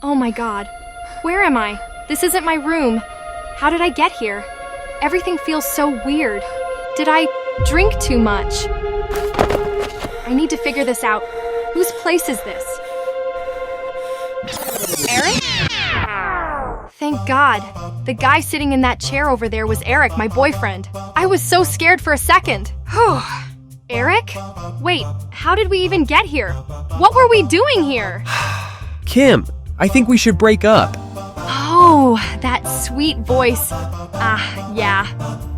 Oh my god. Where am I? This isn't my room. How did I get here? Everything feels so weird. Did I drink too much? I need to figure this out. Whose place is this? Eric? Thank God. The guy sitting in that chair over there was Eric, my boyfriend. I was so scared for a second. Eric? Wait, how did we even get here? What were we doing here? Kim, I think we should break up. Oh, that sweet voice. Yeah.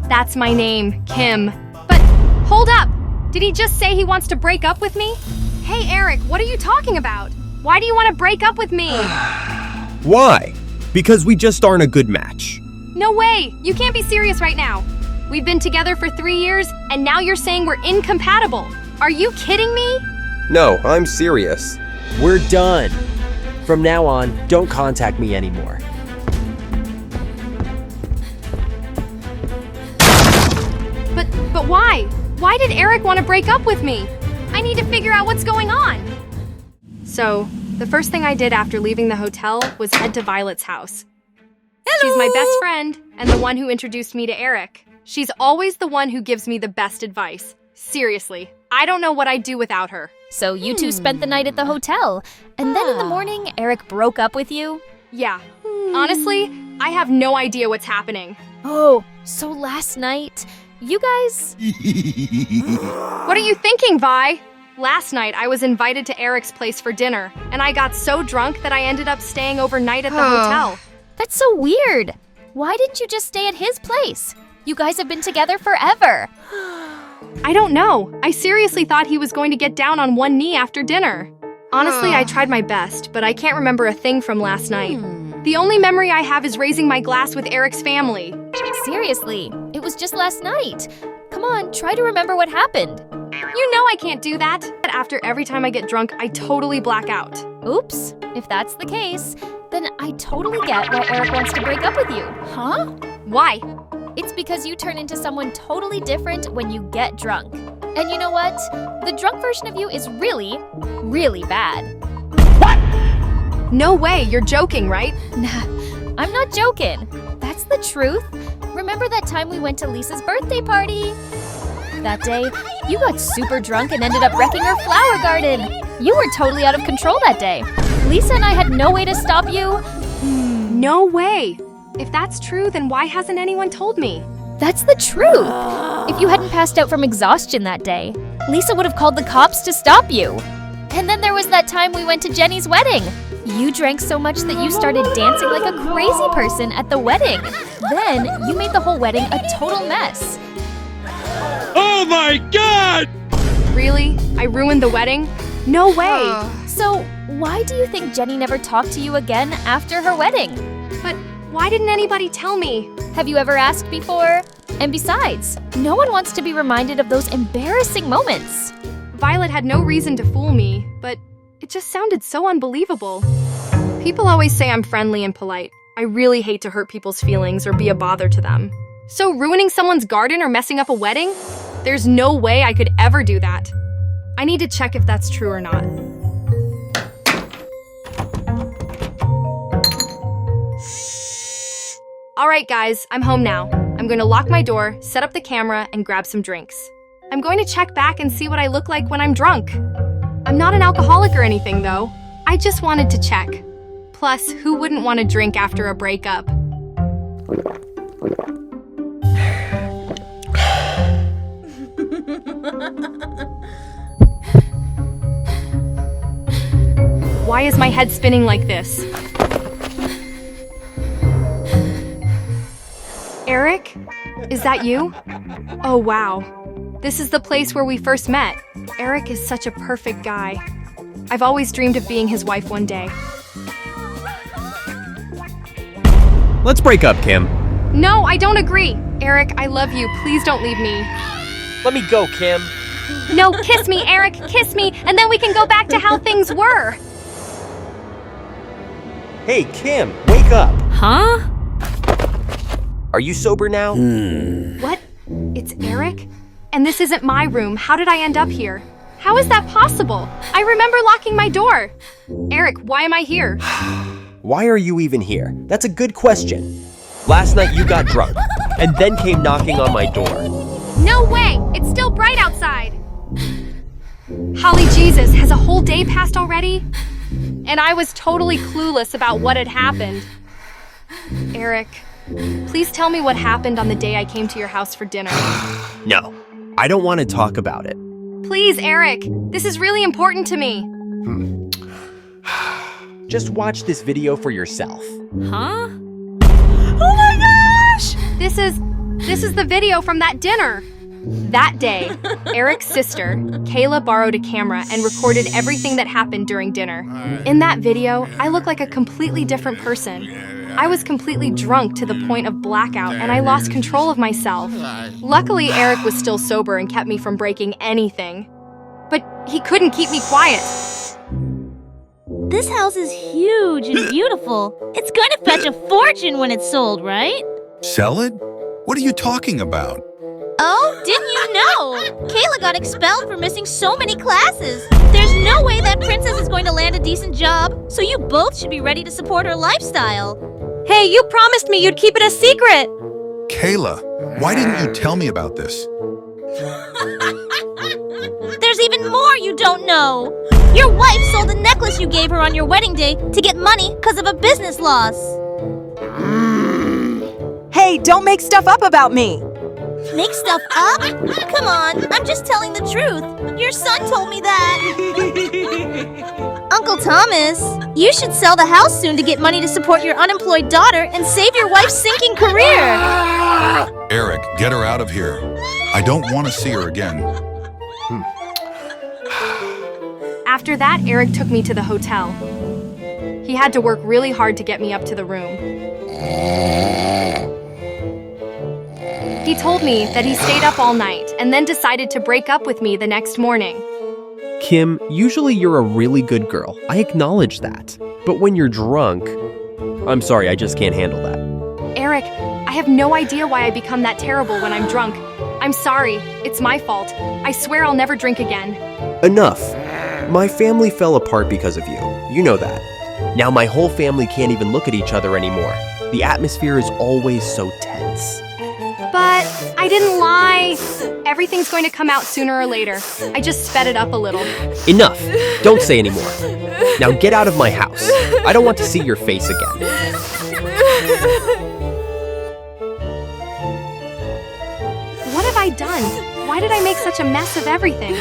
That's my name, Kim. But hold up! Did he just say he wants to break up with me? Hey, Eric, what are you talking about? Why do you want to break up with me? Why? Because we just aren't a good match. No way! You can't be serious right now. We've been together for 3 years, and now you're saying we're incompatible. Are you kidding me? No, I'm serious. We're done. From now on, don't contact me anymore. But why? Why did Eric want to break up with me? I need to figure out what's going on. So, the first thing I did after leaving the hotel was head to Violet's house. Hello. She's my best friend and the one who introduced me to Eric. She's always the one who gives me the best advice. Seriously, I don't know what I'd do without her. So you two spent the night at the hotel, and then in the morning, Eric broke up with you? Yeah. Honestly, I have no idea what's happening. Oh, so last night, you guys… What are you thinking, Vi? Last night, I was invited to Eric's place for dinner, and I got so drunk that I ended up staying overnight at the hotel. That's so weird. Why didn't you just stay at his place? You guys have been together forever. I don't know. I seriously thought he was going to get down on one knee after dinner. Honestly, I tried my best, but I can't remember a thing from last night. The only memory I have is raising my glass with Eric's family. Seriously, it was just last night. Come on, try to remember what happened. You know I can't do that. After every time I get drunk, I totally black out. Oops, if that's the case, then I totally get why Eric wants to break up with you. Huh? Why? It's because you turn into someone totally different when you get drunk. And you know what? The drunk version of you is really, really bad. What? No way, you're joking, right? Nah, I'm not joking. That's the truth. Remember that time we went to Lisa's birthday party? That day, you got super drunk and ended up wrecking her flower garden. You were totally out of control that day. Lisa and I had no way to stop you. No way. If that's true, then why hasn't anyone told me? That's the truth. If you hadn't passed out from exhaustion that day, Lisa would have called the cops to stop you. And then there was that time we went to Jenny's wedding. You drank so much that you started dancing like a crazy person at the wedding. Then you made the whole wedding a total mess. Oh my God! Really? I ruined the wedding? No way! So why do you think Jenny never talked to you again after her wedding? But why didn't anybody tell me? Have you ever asked before? And besides, no one wants to be reminded of those embarrassing moments. Violet had no reason to fool me, but it just sounded so unbelievable. People always say I'm friendly and polite. I really hate to hurt people's feelings or be a bother to them. So ruining someone's garden or messing up a wedding? There's no way I could ever do that. I need to check if that's true or not. All right, guys, I'm home now. I'm going to lock my door, set up the camera, and grab some drinks. I'm going to check back and see what I look like when I'm drunk. I'm not an alcoholic or anything, though. I just wanted to check. Plus, who wouldn't want to drink after a breakup? Why is my head spinning like this? Eric? Is that you? Oh, wow. This is the place where we first met. Eric is such a perfect guy. I've always dreamed of being his wife one day. Let's break up, Kim. No, I don't agree. Eric, I love you. Please don't leave me. Let me go, Kim. No, kiss me, Eric, kiss me, and then we can go back to how things were. Hey, Kim, wake up. Huh? Are you sober now? What? It's Eric? And this isn't my room. How did I end up here? How is that possible? I remember locking my door. Eric, why am I here? Why are you even here? That's a good question. Last night you got drunk, and then came knocking on my door. No way! It's still bright outside! Holly Jesus, has a whole day passed already? And I was totally clueless about what had happened. Eric, please tell me what happened on the day I came to your house for dinner. No, I don't want to talk about it. Please, Eric, this is really important to me. Just watch this video for yourself. Huh? Oh my gosh! This is the video from that dinner. That day, Eric's sister, Kayla, borrowed a camera and recorded everything that happened during dinner. In that video, I look like a completely different person. I was completely drunk to the point of blackout and I lost control of myself. Luckily, Eric was still sober and kept me from breaking anything. But he couldn't keep me quiet. This house is huge and beautiful. It's going to fetch a fortune when it's sold, right? Sell it? What are you talking about? Oh, didn't you know? Kayla got expelled for missing so many classes. There's no way that princess is going to land a decent job, so you both should be ready to support her lifestyle. Hey, you promised me you'd keep it a secret! Kayla, why didn't you tell me about this? There's even more you don't know. Your wife sold the necklace you gave her on your wedding day to get money because of a business loss. Hey, don't make stuff up about me! Make stuff up? Come on, I'm just telling the truth. Your son told me that. Uncle Thomas, you should sell the house soon to get money to support your unemployed daughter and save your wife's sinking career. Eric, get her out of here. I don't want to see her again. After that, Eric took me to the hotel. He had to work really hard to get me up to the room. He told me that he stayed up all night and then decided to break up with me the next morning. Kim, usually you're a really good girl. I acknowledge that. But when you're drunk, I'm sorry, I just can't handle that. Eric, I have no idea why I become that terrible when I'm drunk. I'm sorry. It's my fault. I swear I'll never drink again. Enough. My family fell apart because of you. You know that. Now my whole family can't even look at each other anymore. The atmosphere is always so tense. But I didn't lie. Everything's going to come out sooner or later. I just sped it up a little. Enough. Don't say anymore. Now get out of my house. I don't want to see your face again. What have I done? Why did I make such a mess of everything?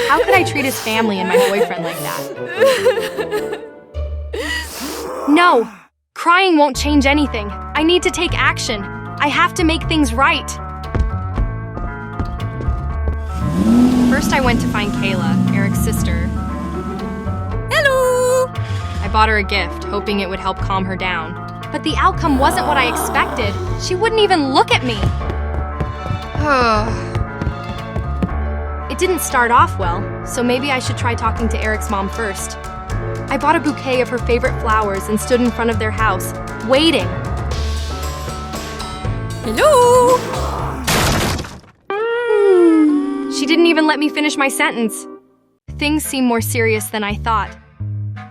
How could I treat his family and my boyfriend like that? No! Crying won't change anything. I need to take action. I have to make things right. First, I went to find Kayla, Eric's sister. Hello! I bought her a gift, hoping it would help calm her down. But the outcome wasn't what I expected. She wouldn't even look at me. It didn't start off well, so maybe I should try talking to Eric's mom first. I bought a bouquet of her favorite flowers and stood in front of their house, waiting. Hello? She didn't even let me finish my sentence. Things seem more serious than I thought.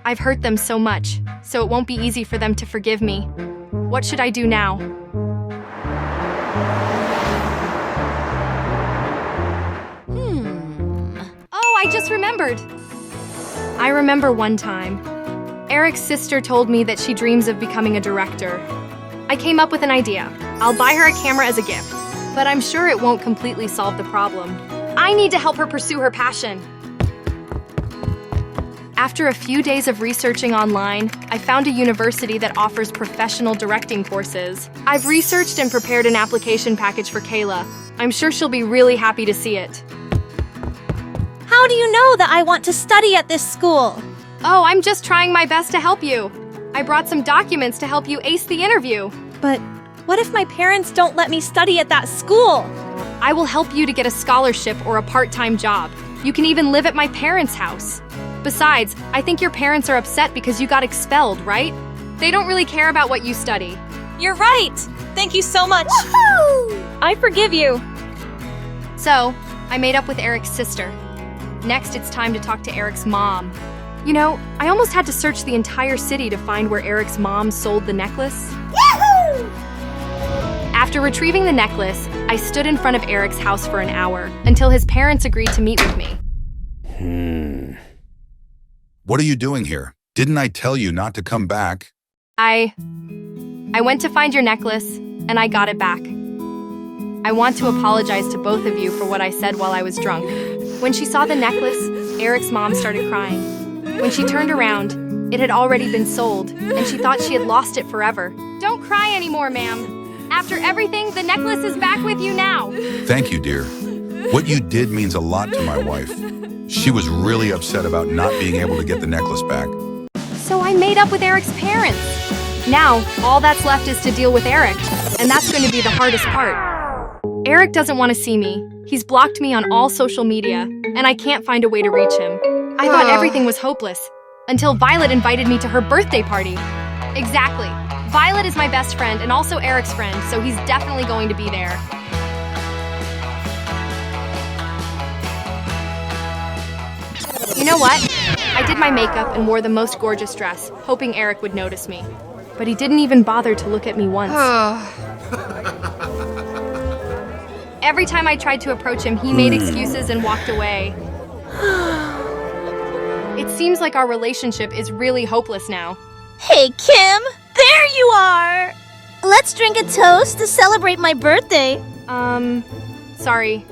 I've hurt them so much, so it won't be easy for them to forgive me. What should I do now? Oh, I just remembered. I remember one time. Eric's sister told me that she dreams of becoming a director. I came up with an idea. I'll buy her a camera as a gift, but I'm sure it won't completely solve the problem. I need to help her pursue her passion. After a few days of researching online, I found a university that offers professional directing courses. I've researched and prepared an application package for Kayla. I'm sure she'll be really happy to see it. How do you know that I want to study at this school? Oh, I'm just trying my best to help you. I brought some documents to help you ace the interview. But what if my parents don't let me study at that school? I will help you to get a scholarship or a part-time job. You can even live at my parents' house. Besides, I think your parents are upset because you got expelled, right? They don't really care about what you study. You're right! Thank you so much! I forgive you! So, I made up with Eric's sister. Next, it's time to talk to Eric's mom. You know, I almost had to search the entire city to find where Eric's mom sold the necklace. After retrieving the necklace, I stood in front of Eric's house for an hour until his parents agreed to meet with me. What are you doing here? Didn't I tell you not to come back? I went to find your necklace, and I got it back. I want to apologize to both of you for what I said while I was drunk. When she saw the necklace, Eric's mom started crying. When she turned around, it had already been sold, and she thought she had lost it forever. Don't cry anymore, ma'am. After everything, the necklace is back with you now. Thank you, dear. What you did means a lot to my wife. She was really upset about not being able to get the necklace back. So I made up with Eric's parents. Now, all that's left is to deal with Eric, and that's going to be the hardest part. Eric doesn't want to see me. He's blocked me on all social media, and I can't find a way to reach him. I thought everything was hopeless, until Violet invited me to her birthday party. Exactly. Violet is my best friend and also Eric's friend, so he's definitely going to be there. You know what? I did my makeup and wore the most gorgeous dress, hoping Eric would notice me. But he didn't even bother to look at me once. Every time I tried to approach him, he made excuses and walked away. It seems like our relationship is really hopeless now. Hey, Kim! There you are! Let's drink a toast to celebrate my birthday. Sorry.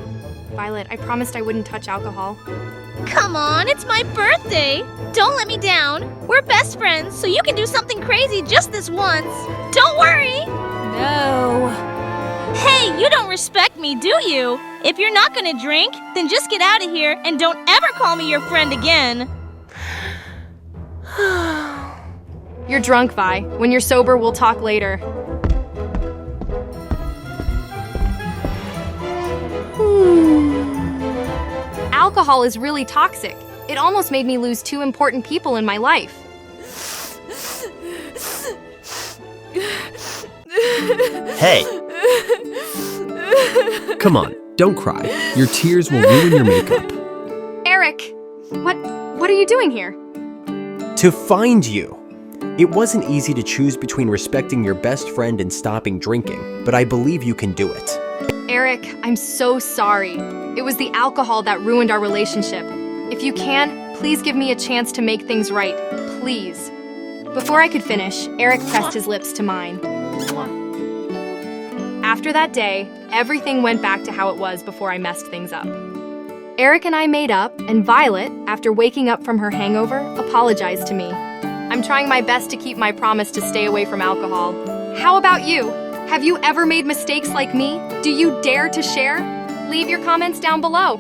Violet, I promised I wouldn't touch alcohol. Come on, it's my birthday! Don't let me down. We're best friends, so you can do something crazy just this once. Don't worry! No. Hey, you don't respect me, do you? If you're not gonna drink, then just get out of here and don't ever call me your friend again. You're drunk, Vi. When you're sober, we'll talk later. Alcohol is really toxic. It almost made me lose 2 important people in my life. Hey! Come on, don't cry. Your tears will ruin your makeup. Eric, what are you doing here? To find you. It wasn't easy to choose between respecting your best friend and stopping drinking, but I believe you can do it. Eric, I'm so sorry. It was the alcohol that ruined our relationship. If you can, please give me a chance to make things right. Please. Before I could finish, Eric pressed his lips to mine. After that day, everything went back to how it was before I messed things up. Eric and I made up, and Violet, after waking up from her hangover, apologized to me. I'm trying my best to keep my promise to stay away from alcohol. How about you? Have you ever made mistakes like me? Do you dare to share? Leave your comments down below.